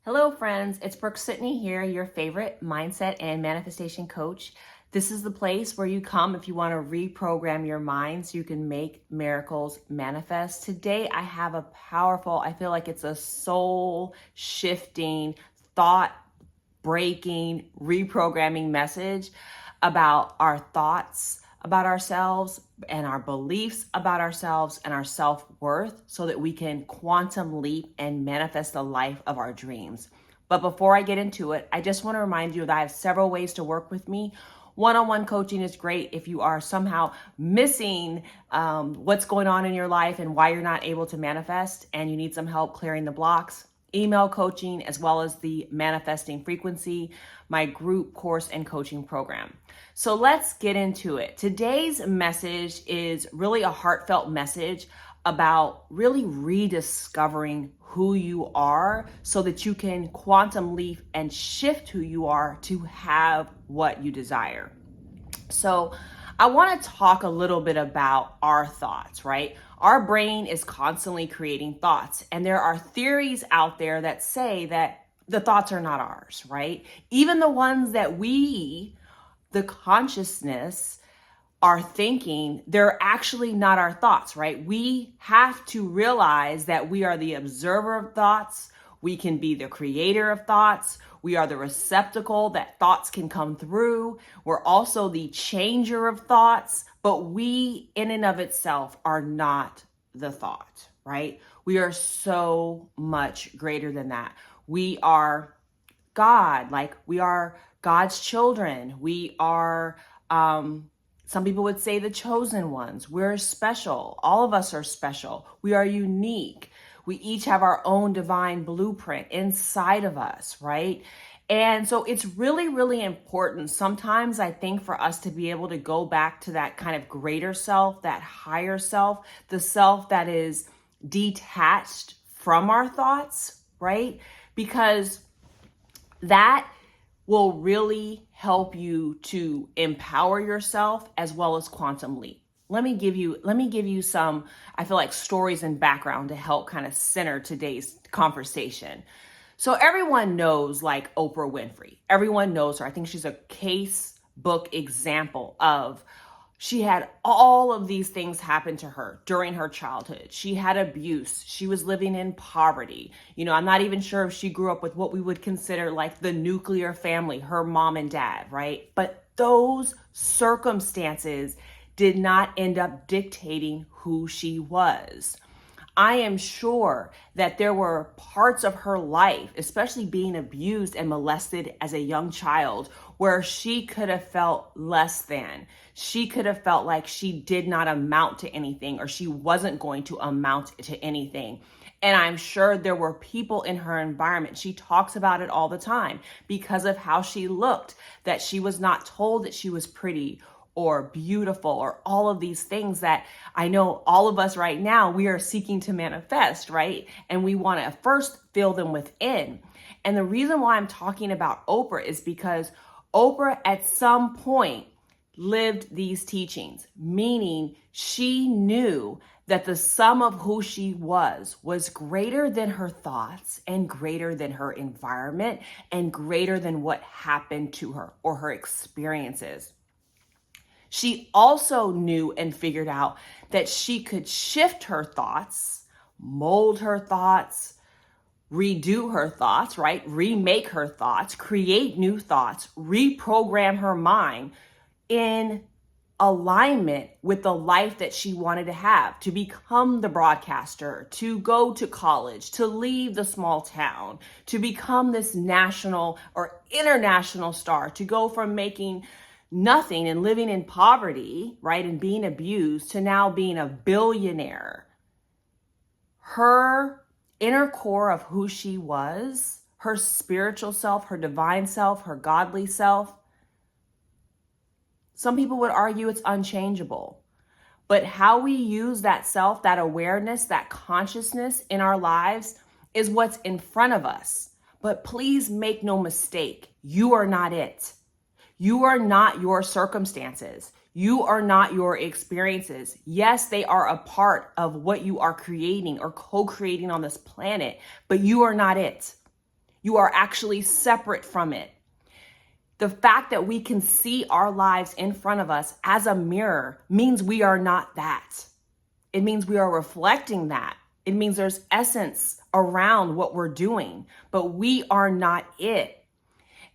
Hello, friends. It's Brooke-Sidney here, your favorite mindset and manifestation coach. This is the place where you come if you want to reprogram your mind so you can make miracles manifest. Today, I have a powerful, I feel like it's a soul shifting, thought breaking, reprogramming message about our thoughts about ourselves and our beliefs about ourselves and our self-worth so that we can quantum leap and manifest the life of our dreams. But before I get into it, I just want to remind you that I have several ways to work with me. One-on-one coaching is great if you are somehow missing what's going on in your life and why you're not able to manifest and you need some help clearing the blocks. Email coaching, as well as the manifesting frequency, my group course and coaching program. So let's get into it. Today's message is really a heartfelt message about really rediscovering who you are so that you can quantum leap and shift who you are to have what you desire. So I want to talk a little bit about our thoughts, right? Our brain is constantly creating thoughts, and there are theories out there that say that the thoughts are not ours, right? Even the ones that we, the consciousness, are thinking, they're actually not our thoughts, right? We have to realize that we are the observer of thoughts. We can be the creator of thoughts. We are the receptacle that thoughts can come through. We're also the changer of thoughts, but we in and of itself are not the thought, right? We are so much greater than that. We are God, like we are God's children. We are, some people would say the chosen ones. We're special. All of us are special. We are unique. We each have our own divine blueprint inside of us, right? And so it's really, really important sometimes, I think, for us to be able to go back to that kind of greater self, that higher self, the self that is detached from our thoughts, right? Because that will really help you to empower yourself as well as quantum leap. Let me give you some, I feel like, stories and background to help kind of center today's conversation. So everyone knows like Oprah Winfrey. Everyone knows her. I think she's a case book example of she had all of these things happen to her during her childhood. She had abuse. She was living in poverty. You know, I'm not even sure if she grew up with what we would consider like the nuclear family, her mom and dad, right? But those circumstances did not end up dictating who she was. I am sure that there were parts of her life, especially being abused and molested as a young child, where she could have felt less than. She could have felt like she did not amount to anything or she wasn't going to amount to anything. And I'm sure there were people in her environment. She talks about it all the time because of how she looked, that she was not told that she was pretty or beautiful or all of these things that I know all of us right now, we are seeking to manifest, right? And we want to first feel them within. And the reason why I'm talking about Oprah is because Oprah at some point lived these teachings, meaning she knew that the sum of who she was greater than her thoughts and greater than her environment and greater than what happened to her or her experiences. She also knew and figured out that she could shift her thoughts, mold her thoughts, redo her thoughts, right? Remake her thoughts, create new thoughts, reprogram her mind in alignment with the life that she wanted to have, to become the broadcaster, to go to college, to leave the small town, to become this national or international star, to go from making nothing and living in poverty, right, and being abused to now being a billionaire. Her inner core of who she was, her spiritual self, her divine self, her godly self, some people would argue it's unchangeable. But how we use that self, that awareness, that consciousness in our lives is what's in front of us. But please make no mistake, you are not it. You are not your circumstances. You are not your experiences. Yes, they are a part of what you are creating or co-creating on this planet, but you are not it. You are actually separate from it. The fact that we can see our lives in front of us as a mirror means we are not that. It means we are reflecting that. It means there's essence around what we're doing, but we are not it.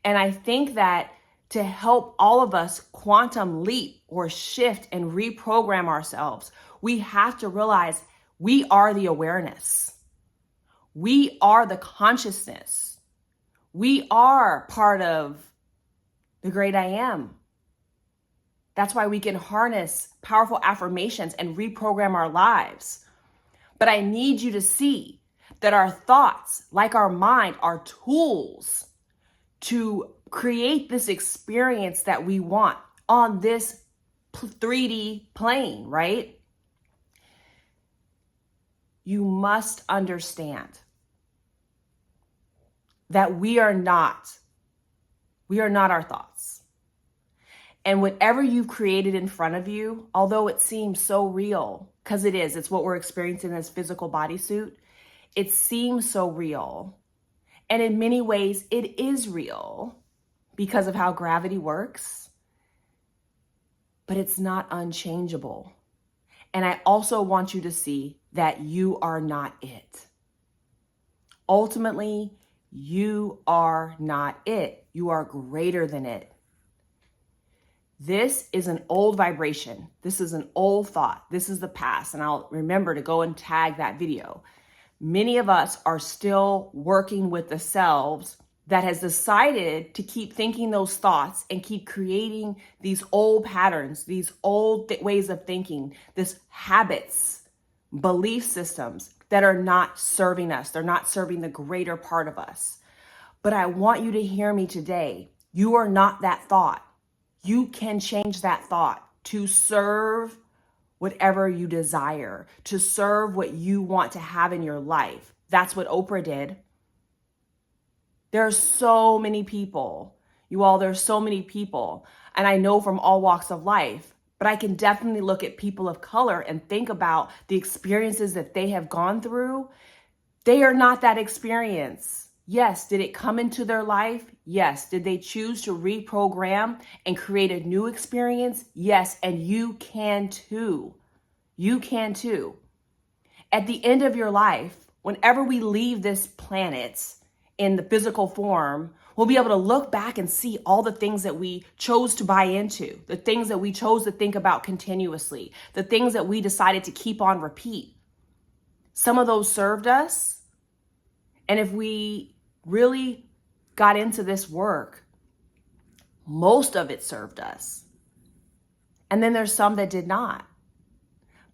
And I think that to help all of us quantum leap or shift and reprogram ourselves, we have to realize we are the awareness. We are the consciousness. We are part of the great I am. That's why we can harness powerful affirmations and reprogram our lives. But I need you to see that our thoughts, like our mind, are tools to create this experience that we want on this 3D plane, right? You must understand that we are not our thoughts. And whatever you've created in front of you, although it seems so real, because it's what we're experiencing in this physical bodysuit, it seems so real. And in many ways, it is real because of how gravity works, but it's not unchangeable. And I also want you to see that you are not it. Ultimately, you are not it. You are greater than it. This is an old vibration. This is an old thought. This is the past. And I'll remember to go and tag that video. Many of us are still working with the selves that has decided to keep thinking those thoughts and keep creating these old patterns, these old ways of thinking, these habits, belief systems that are not serving us. They're not serving the greater part of us. But I want you to hear me today. You are not that thought. You can change that thought to serve whatever you desire, to serve what you want to have in your life. That's what Oprah did. There are so many people, there's so many people. And I know from all walks of life, but I can definitely look at people of color and think about the experiences that they have gone through. They are not that experience. Yes, did it come into their life? Yes. Did they choose to reprogram and create a new experience? Yes, and you can too. You can too. At the end of your life, whenever we leave this planet in the physical form, we'll be able to look back and see all the things that we chose to buy into, the things that we chose to think about continuously, the things that we decided to keep on repeat. Some of those served us. And if we really got into this work, most of it served us. And then there's some that did not.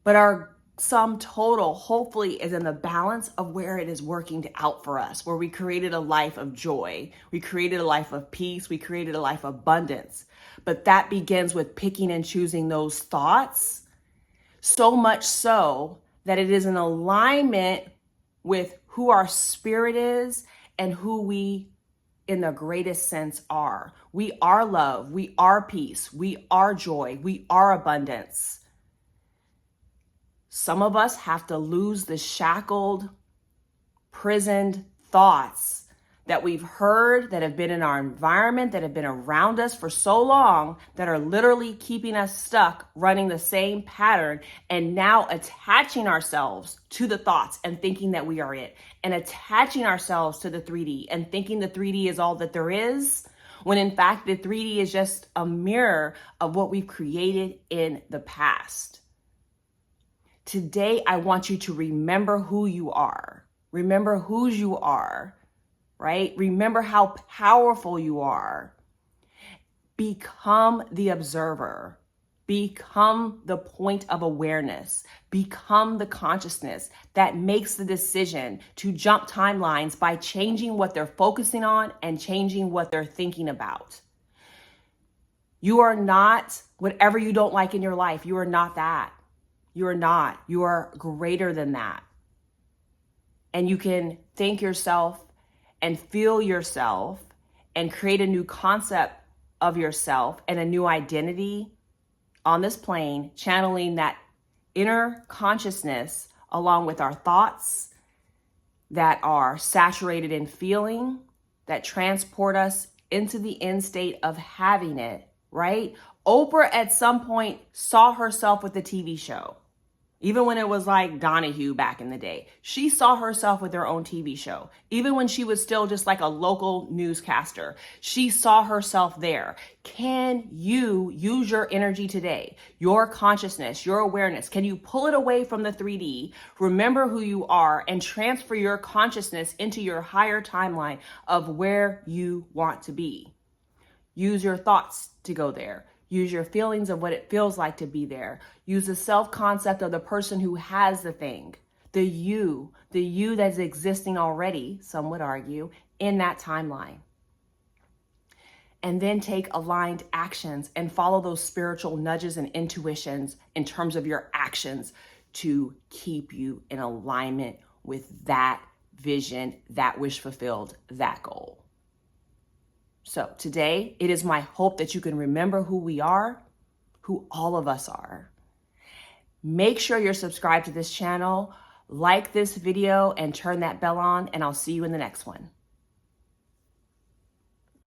But our sum total, hopefully, is in the balance of where it is working out for us, where we created a life of joy. We created a life of peace. We created a life of abundance. But that begins with picking and choosing those thoughts, so much so that it is in alignment with who our spirit is and who we, in the greatest sense, are. We are love. We are peace. We are joy. We are abundance. Some of us have to lose the shackled, prisoned thoughts that we've heard, that have been in our environment, that have been around us for so long, that are literally keeping us stuck running the same pattern, and now attaching ourselves to the thoughts and thinking that we are it, and attaching ourselves to the 3D and thinking the 3D is all that there is, when in fact the 3D is just a mirror of what we've created in the past. Today, I want you to remember who you are. Remember whose you are, right? Remember how powerful you are. Become the observer. Become the point of awareness. Become the consciousness that makes the decision to jump timelines by changing what they're focusing on and changing what they're thinking about. You are not whatever you don't like in your life. You are not that. You are not. You are greater than that. And you can think yourself and feel yourself and create a new concept of yourself and a new identity on this plane, channeling that inner consciousness along with our thoughts that are saturated in feeling that transport us into the end state of having it, right? Oprah at some point saw herself with the TV show. Even when it was like Donahue back in the day, she saw herself with her own TV show. Even when she was still just like a local newscaster, she saw herself there. Can you use your energy today, your consciousness, your awareness? Can you pull it away from the 3D, remember who you are, and transfer your consciousness into your higher timeline of where you want to be? Use your thoughts to go there. Use your feelings of what it feels like to be there. Use the self-concept of the person who has the thing, the you that's existing already, some would argue, in that timeline. And then take aligned actions and follow those spiritual nudges and intuitions in terms of your actions to keep you in alignment with that vision, that wish fulfilled, that goal. So today, it is my hope that you can remember who we are, who all of us are. Make sure you're subscribed to this channel, like this video, and turn that bell on, and I'll see you in the next one.